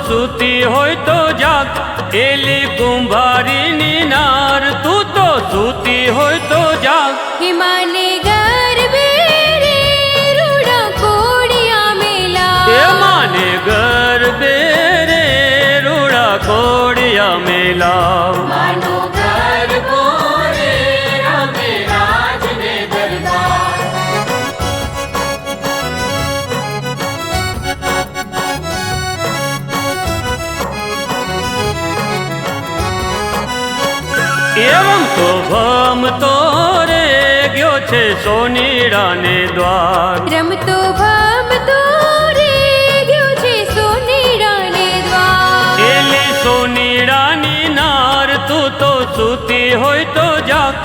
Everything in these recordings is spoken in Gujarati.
સૂતી હોય તો જાગ, એલી કુંભારીની નાર તું તો સૂતી હોય તો જાગ. હિમાને ગરબે રે રૂડા કોડિયા મેલા, એ માને ગરબે રે રૂડા કોડિયા મેલા. માનો ગરબો રે રમે રાજને દરબાર. એવમ તો ભમતો રે ગયો છે સોનીડાને દ્વાર, રમતો ભમતો રે ગયો છે સોનીડાને દ્વાર. એલી સોનીડાની નાર તું તો સૂતી હોય તો જાગ,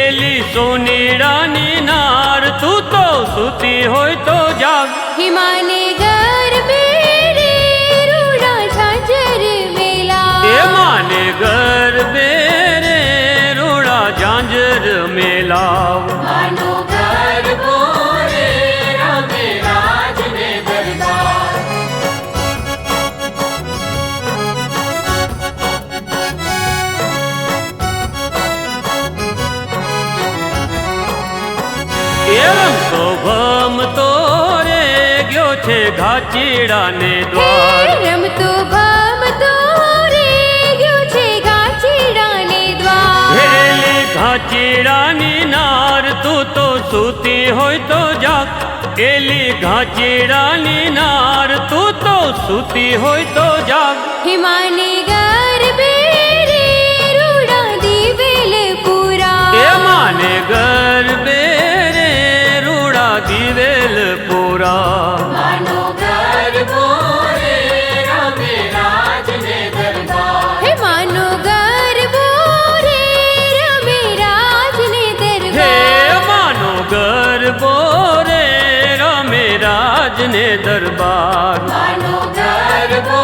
એલી સોનીડાની નાર તું તો સૂતી હોય તો જાગ. હિમાને ગરબે રે રૂડા ઝાંઝર મેલા, એ માને ગરબે રે રૂડા ઝાંઝર મેલાવ. માનો ગરબો રે રમે રાજને દરબાર. એવમ તો ભમતો રે ગયો છે ઘાચીડાને દ્વાર, રમતો ભમતો રે ગયો છે ગાચીડાને દ્વાર. એલી ઘાચીડાની નાર તું તો સૂતી હોય તો જાગ, એલી ઘાચીડાની નાર તું તો સૂતી હોય તો જાગ. હિમાને ગરબે રે રૂડા દિવેલ પુરા, એ માને ગરબે રે રૂડા દિવેલ પુરા. માનો ગરબો રે રમે રાજને દરબાર. હે માનો ગરબો રે રમે રાજને હે દરબાર. માનો ગરબો રે રમે રાજને દરબાર. માનો ગરબો